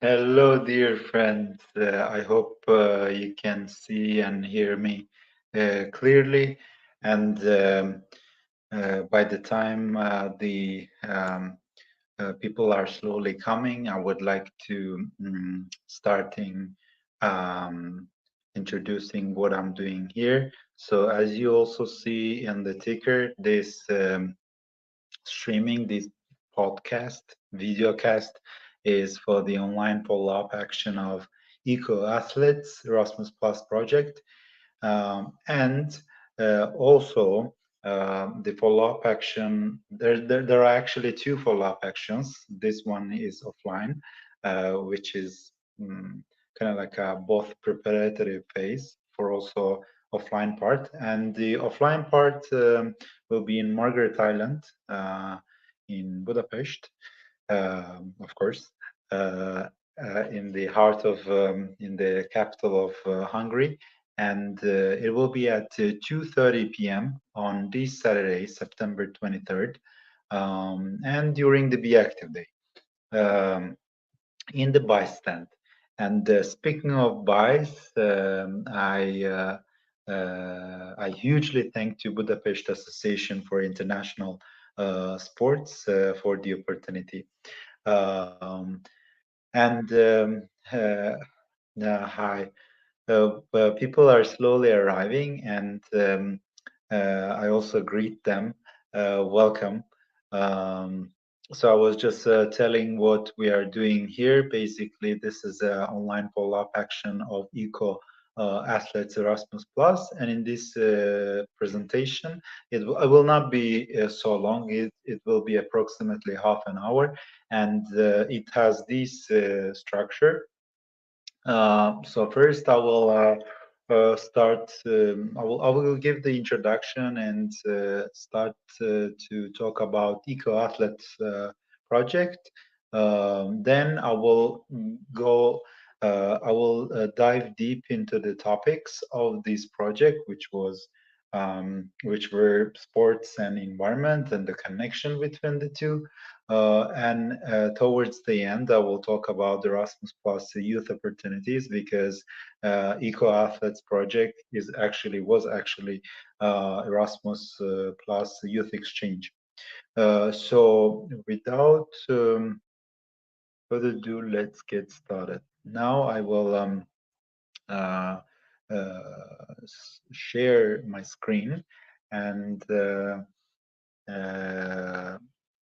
Hello, dear friends. I hope you can see and hear me clearly. And by the time the people are slowly coming, I would like to starting um, introducing what I'm doing here. So, as you also see in the ticker, this streaming this podcast, videocast, is for the online follow-up action of Eco Athletes Erasmus Plus project. And also the follow-up action, there are actually two follow-up actions. This one is offline, which is kind of like a both preparatory phase for also offline part. And the offline part will be in Margaret Island in Budapest, of course, in the heart of, in the capital of Hungary, and it will be at 2:30 p.m. on this Saturday, September 23rd, and during the BeActive Day in the BAIS stand. And speaking of BAIS, I hugely thank to Budapest Association for International Sports for the opportunity. Um, and Hi. People are slowly arriving, and I also greet them. Welcome. Um, so I was just telling what we are doing here. Basically, this is an online follow-up action of Eco Athletes Erasmus Plus, and in this presentation, it will not be so long. It will be approximately half an hour, and it has this structure. So first, I will start. I will give the introduction and start to talk about Eco Athletes project. Then I will go. I will dive deep into the topics of this project, which were sports and environment and the connection between the two. And towards the end, I will talk about the Erasmus Plus youth opportunities because Eco Athletes project was actually Erasmus Plus youth exchange. So without further ado, let's get started. Now I will uh, share my screen, and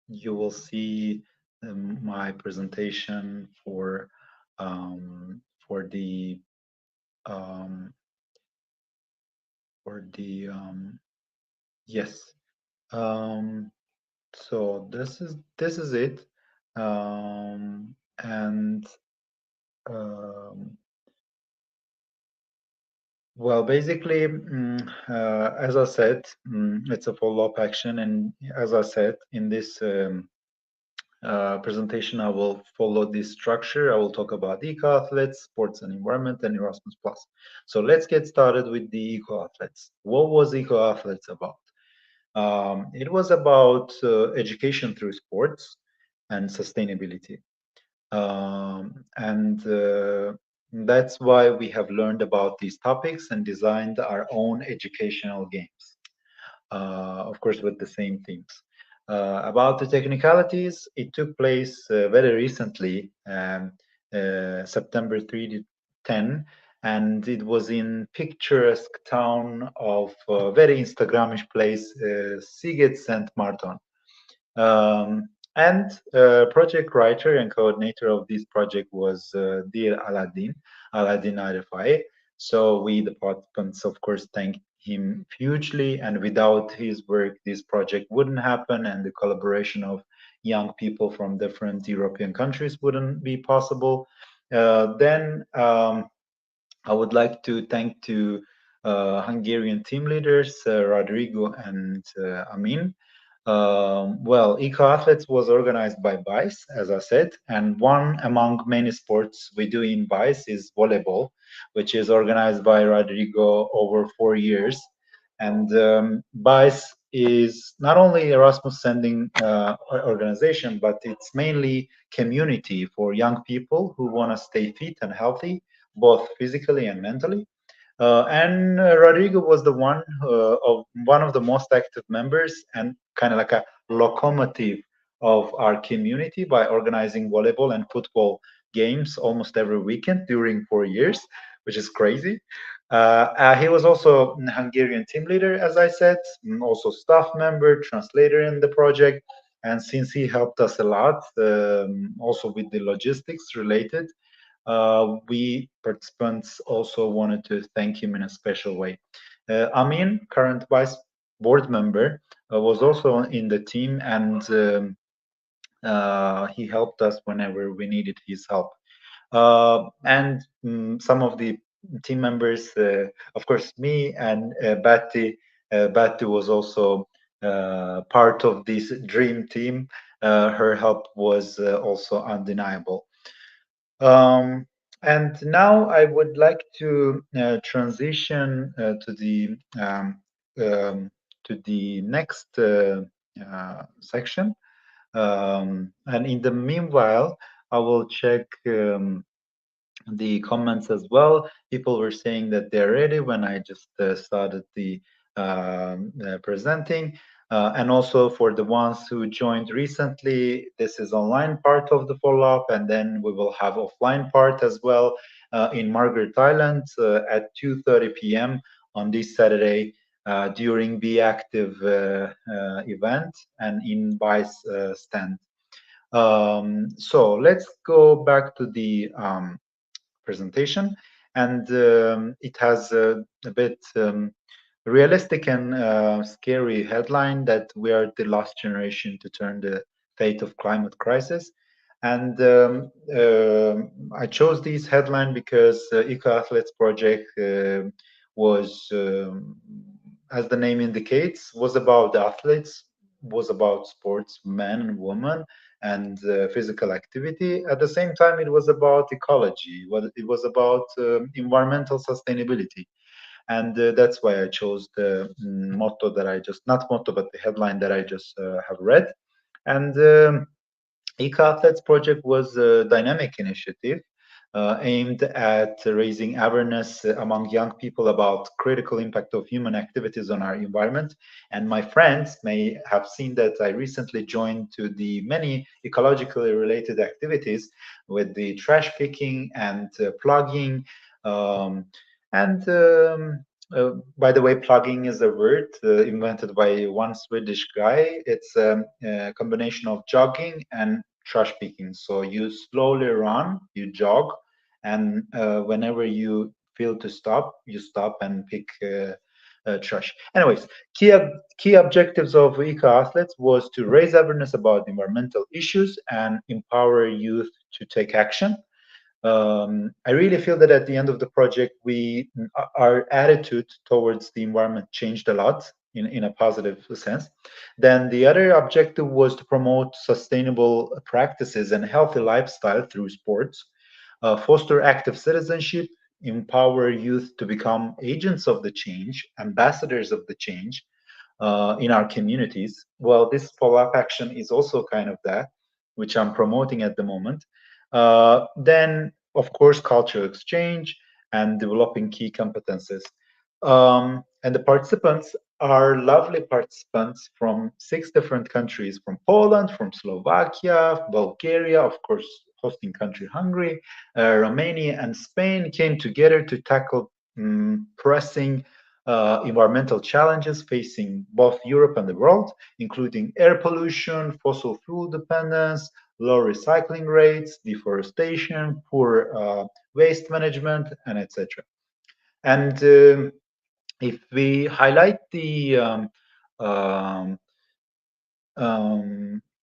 you will see my presentation for the um, yes. Um, so this is it, and um, well, basically, as I said, it's a follow-up action, and as I said in this presentation, I will follow this structure. I will talk about Eco Athletes, sports and environment, and Erasmus Plus. So let's get started with the Eco Athletes. What was Eco Athletes about? It was about education through sports and sustainability. And that's why we have learned about these topics and designed our own educational games, of course, with the same themes. About the technicalities, it took place very recently, September 3 to 10, and it was in picturesque town of very Instagramish place, Sziget Szent Marton. And project writer and coordinator of this project was dear Aladdin Arifai. So we, the participants, of course, thank him hugely. And without his work, this project wouldn't happen, and the collaboration of young people from different European countries wouldn't be possible. Then I would like to thank to Hungarian team leaders, Rodrigo and Amin. Well, Eco Athletes was organized by BAIS, as I said, and one among many sports we do in BAIS is volleyball, which is organized by Rodrigo over 4 years. And BAIS is not only Erasmus sending organization, but it's mainly community for young people who want to stay fit and healthy, both physically and mentally. And Rodrigo was the one of the most active members and kind of like a locomotive of our community by organizing volleyball and football games almost every weekend during 4 years, which is crazy. He was also an Hungarian team leader, as I said, and also staff member, translator in the project. And since he helped us a lot, also with the logistics related, we participants also wanted to thank him in a special way. Amin, current vice board member, was also in the team, and he helped us whenever we needed his help. And some of the team members, of course, me and Batti. Batti was also part of this dream team. Her help was also undeniable. Um, and now I would like to transition to the next section. And in the meanwhile, I will check the comments as well. People were saying that they're ready when I just started the presenting. And also for the ones who joined recently, this is online part of the follow-up, and then we will have offline part as well in Margaret Island at 2:30 p.m. on this Saturday during BeActive event and in BAIS stand. So let's go back to the presentation, and it has a bit realistic and scary headline that we are the last generation to turn the fate of climate crisis. And I chose this headline because Eco Athletes project was, as the name indicates, was about athletes, was about sports, men and women, and physical activity. At the same time, it was about ecology. It was about environmental sustainability, and that's why I chose the motto that I just not motto, but the headline that I just have read. And Eco Athletes project was a dynamic initiative aimed at raising awareness among young people about critical impact of human activities on our environment. And my friends may have seen that I recently joined to the many ecologically related activities with the trash picking and plugging. Um, and by the way, plugging is a word invented by one Swedish guy. It's a combination of jogging and trash picking. So you slowly run, you jog, and whenever you feel to stop, you stop and pick trash. Anyways, key objectives of Eco Athletes was to raise awareness about environmental issues and empower youth to take action. I really feel that at the end of the project, our attitude towards the environment changed a lot in a positive sense. Then the other objective was to promote sustainable practices and healthy lifestyle through sports, foster active citizenship, empower youth to become agents of the change, ambassadors of the change in our communities. Well, this follow-up action is also kind of that, which I'm promoting at the moment. Then, of course, cultural exchange and developing key competences. And the participants are lovely participants from 6 different countries, from Poland, from Slovakia, Bulgaria, of course, hosting country Hungary, Romania, and Spain came together to tackle pressing environmental challenges facing both Europe and the world, including air pollution, fossil fuel dependence, low recycling rates, deforestation, poor waste management, and etc. And if we highlight the um,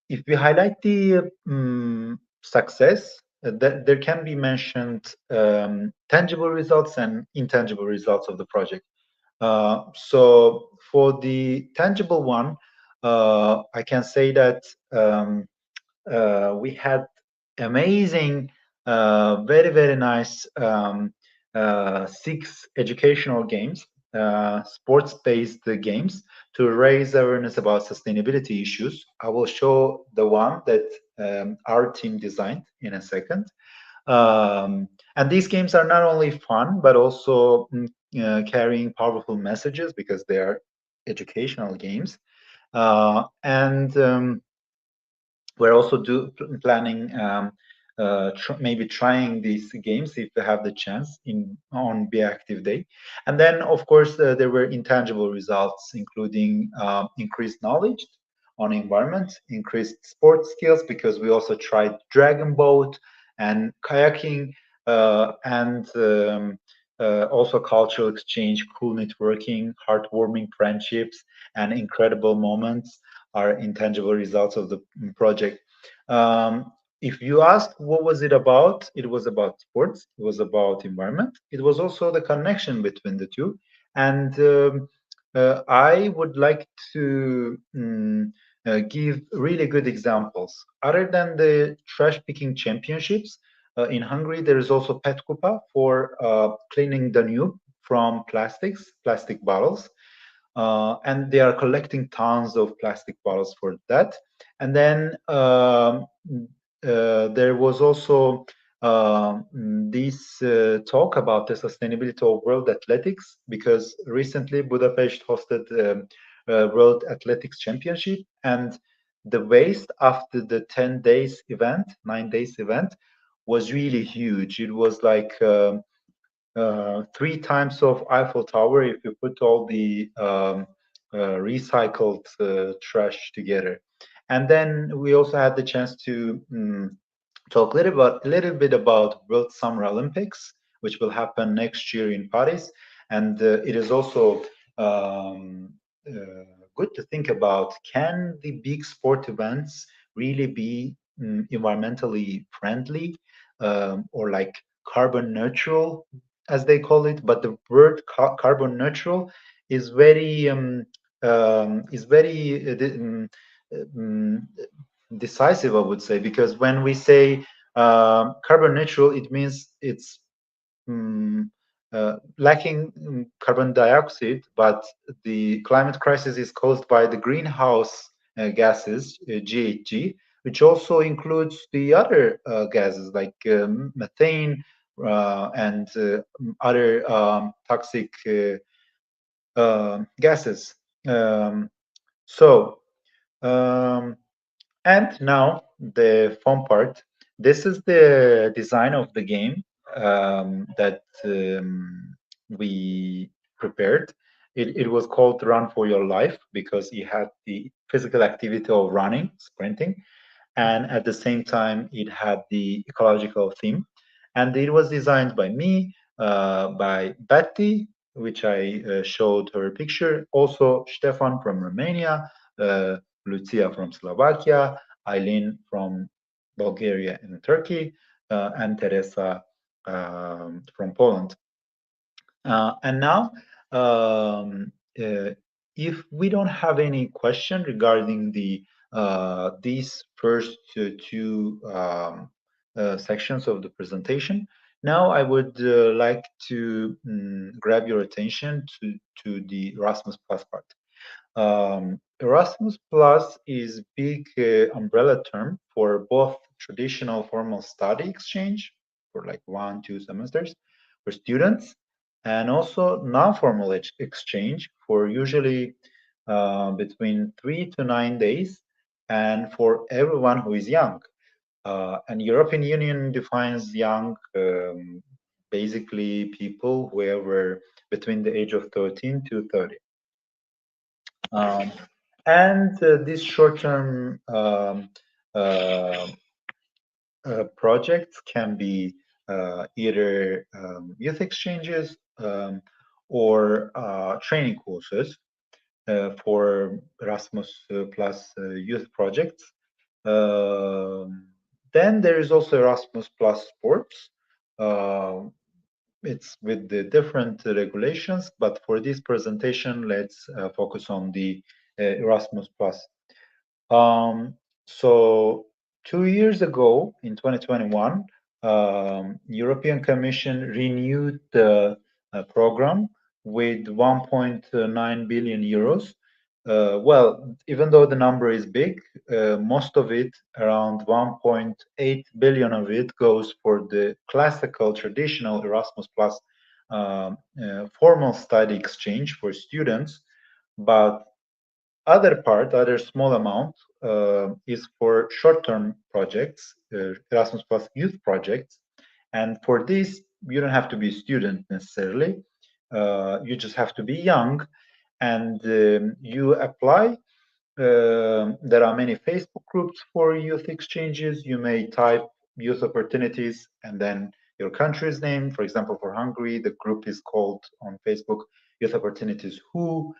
if we highlight the success, that there can be mentioned tangible results and intangible results of the project. So for the tangible one, I can say that we had amazing, very, very nice 6 educational games. sports-based games to raise awareness about sustainability issues. I will show the one that our team designed in a second. And these games are not only fun, but also carrying powerful messages because they are educational games. And we're also planning maybe trying these games if they have the chance on BeActive Day. And then, of course, there were intangible results, including increased knowledge on environment, increased sports skills, because we also tried dragon boat and kayaking, and also cultural exchange, cool networking, heartwarming friendships, and incredible moments are intangible results of the project. If you ask what was it was about sports, it was about environment, it was also the connection between the two. And I would like to give really good examples. Other than the trash picking championships, in Hungary, there is also Pet Kupa for cleaning Danube from plastic bottles. And they are collecting tons of plastic bottles for that. And then there was also this talk about the sustainability of world athletics, because recently Budapest hosted World Athletics Championship, and the waste after the 10 days event, 9 days event, was really huge. It was like 3 times of Eiffel Tower if you put all the recycled trash together. And then we also had the chance to talk a little bit about World Summer Olympics, which will happen next year in Paris. And it is also good to think about, can the big sport events really be environmentally friendly, or like carbon neutral, as they call it? But the word carbon neutral is very um, decisive, I would say, because when we say carbon neutral, it means it's um, lacking carbon dioxide, but the climate crisis is caused by the greenhouse gases, GHG, which also includes the other gases like methane and other toxic gases. So, um, and now the fun part. This is the design of the game that we prepared. It was called Run for Your Life because it had the physical activity of running, sprinting, and at the same time it had the ecological theme. And it was designed by me, by Betty, which I showed her picture, also Stefan from Romania, Lucia from Slovakia, Eileen from Bulgaria and Turkey, and Teresa from Poland. And now, if we don't have any question regarding these first two sections of the presentation, now I would like to grab your attention to the Erasmus Plus part. Erasmus Plus is big umbrella term for both traditional formal study exchange for like 1-2 semesters for students, and also non-formal exchange for usually between 3 to 9 days, and for everyone who is young. And European Union defines young basically people who were between the age of 13 to 30. And these short-term uh, projects can be either youth exchanges or training courses for Erasmus Plus youth projects. Then there is also Erasmus Plus sports. It's with the different regulations, but for this presentation, let's focus on the Erasmus Plus. So 2 years ago, in 2021, European Commission renewed the program with 1.9 billion euros. Well, even though the number is big, most of it, around 1.8 billion of it, goes for the classical, traditional Erasmus Plus formal study exchange for students, but other small amount is for short-term projects, Erasmus Plus youth projects, and for this you don't have to be a student necessarily. You just have to be young, and you apply. There are many Facebook groups for youth exchanges. You may type youth opportunities and then your country's name. For example, for Hungary, the group is called on Facebook Youth Opportunities Who.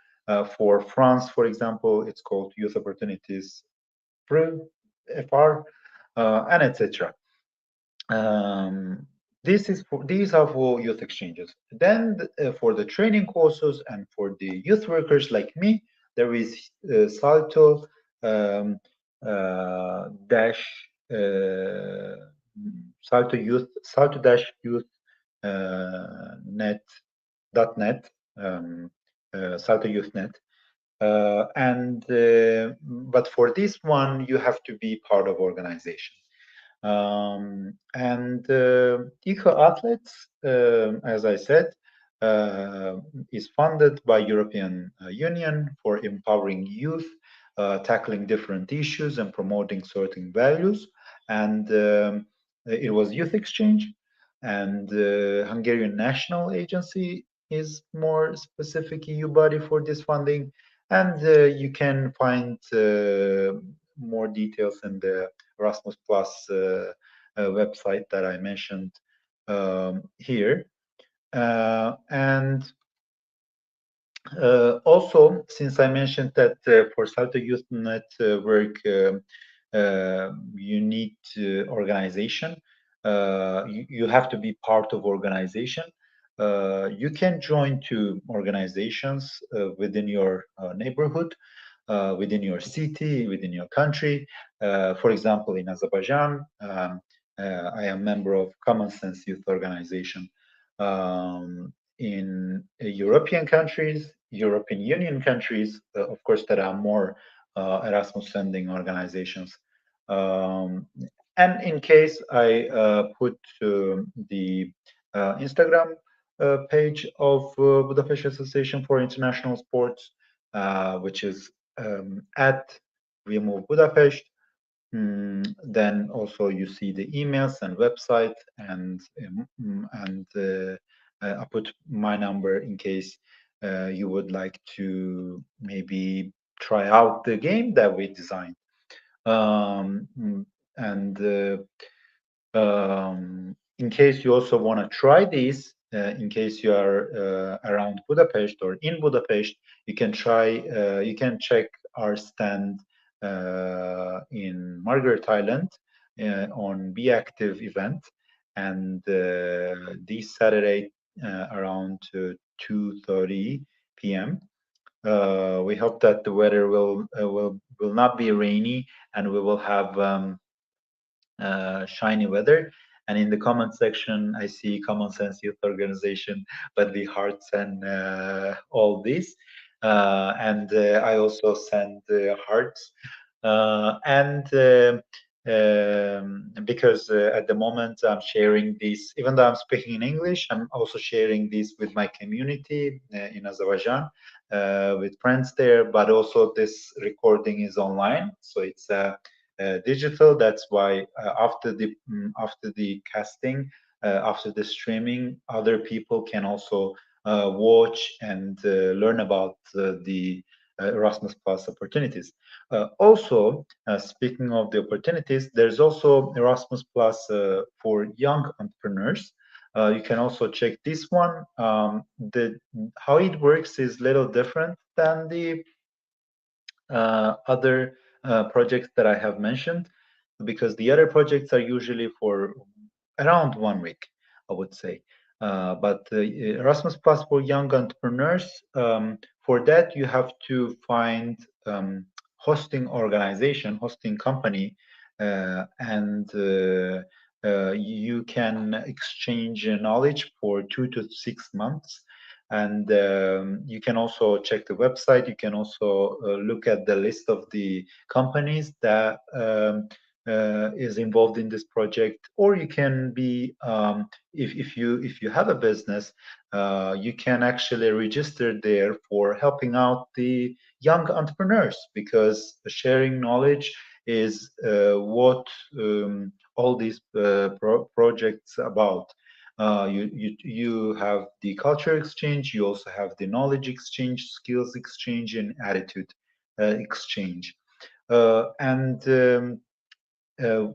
For France, for example, it's called Youth Opportunities FR, and etc. Um, these are for youth exchanges. Then for the training courses and for the youth workers like me, there is Salto um, dash Salto Youth Salto dash Youth net .net Salto Youth Net. And but for this one, you have to be part of organization. And Eco Athletes, as I said, is funded by European Union for empowering youth, tackling different issues and promoting certain values. And it was youth exchange, and Hungarian National Agency is more specific EU body for this funding. And you can find more details in the Erasmus Plus website that I mentioned here. And also, since I mentioned that for Salto Youth Network, you need organization. You have to be part of organization. You can join two organizations within your neighborhood, within your city, within your country. For example, in Azerbaijan, I am member of Common Sense Youth Organization. In European countries, European Union countries, of course, there are more Erasmus sending organizations. And in case I put the Instagram page of Budapest Association for International Sports, which is at We Move Budapest. Then also you see the emails and website, and I put my number in case you would like to maybe try out the game that we designed. And in case you also want to try this, in case you are around Budapest or in Budapest, you can try. You can check our stand in Margaret Island on BeActive event, and this Saturday around 2:30 p.m. We hope that the weather will not be rainy, and we will have shiny weather. And in the comment section, I see Common Sense Youth Organization, but the hearts and all this. And I also send hearts. And because at the moment I'm sharing this, even though I'm speaking in English, I'm also sharing this with my community in Azerbaijan, with friends there, but also this recording is online. So it's digital. That's why after the casting, after the streaming, other people can also watch and learn about the Erasmus Plus opportunities. Also, speaking of the opportunities, there's also Erasmus Plus for young entrepreneurs. You can also check this one. How it works is a little different than the other projects that I have mentioned, because the other projects are usually for around 1 week, I would say. But Erasmus Plus for young entrepreneurs, for that you have to find hosting organization, hosting company, and you can exchange knowledge for 2 to 6 months. And you can also check the website. You can also look at the list of the companies that is involved in this project, or you can be if you have a business, you can actually register there for helping out the young entrepreneurs, because sharing knowledge is what all these projects about. You have the culture exchange. You also have the knowledge exchange, skills exchange, and attitude exchange. And uh,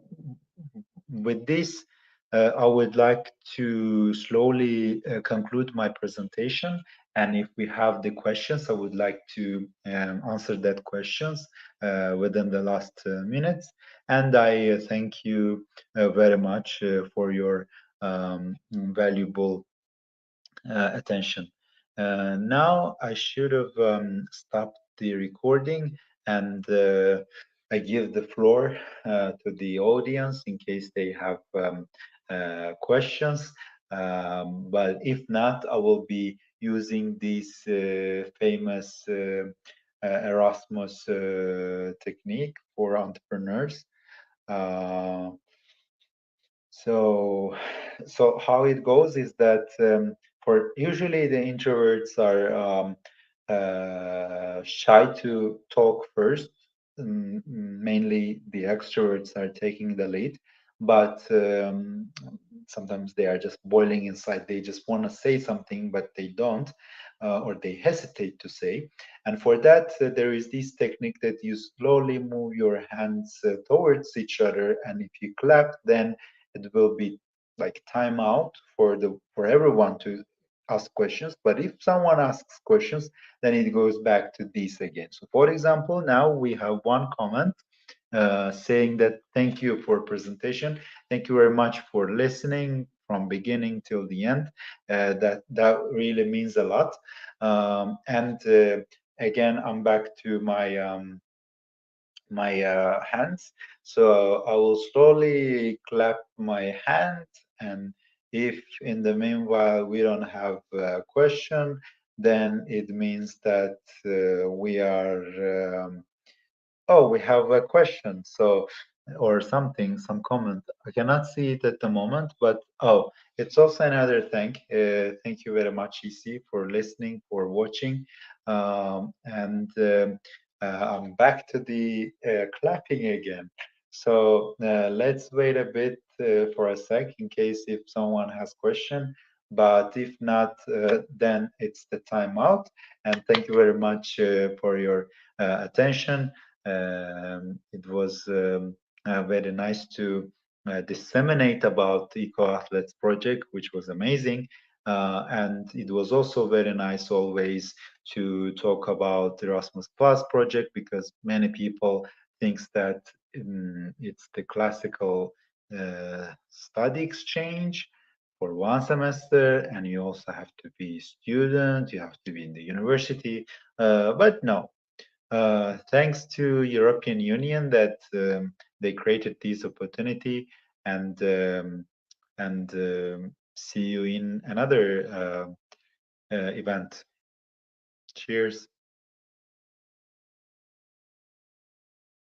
with this, I would like to slowly conclude my presentation. And if we have the questions, I would like to answer that questions within the last minutes. And I thank you very much for your valuable attention. Now I should have stopped the recording, and I give the floor to the audience in case they have questions. But if not, I will be using this famous Erasmus technique for entrepreneurs. Uh, so, so how it goes is that for usually the introverts are shy to talk first. Mainly the extroverts are taking the lead, but sometimes they are just boiling inside. They just want to say something, but they don't, or they hesitate to say. And for that, there is this technique that you slowly move your hands towards each other, and if you clap, then it will be like time out for everyone to ask questions. But if someone asks questions, then it goes back to this again. So for example, now we have one comment saying that thank you for presentation. Thank you very much for listening from beginning till the end. That really means a lot. And again, I'm back to my hands. So I will slowly clap my hands, and if in the meanwhile we don't have a question, then it means that we are oh, we have a question. So, or something, some comment. I cannot see it at the moment, but oh, it's also another thank. Thank you very much, EC, for listening, for watching. And I'm back to the clapping again. So let's wait a bit for a sec in case if someone has question. But if not, then it's the timeout. And thank you very much for your attention. It was very nice to disseminate about the Eco Athletes project, which was amazing. And it was also very nice always to talk about Erasmus Plus project, because many people thinks that it's the classical study exchange for one semester, and you also have to be a student, you have to be in the university. But no, thanks to European Union that they created this opportunity, and see you in another event. Cheers.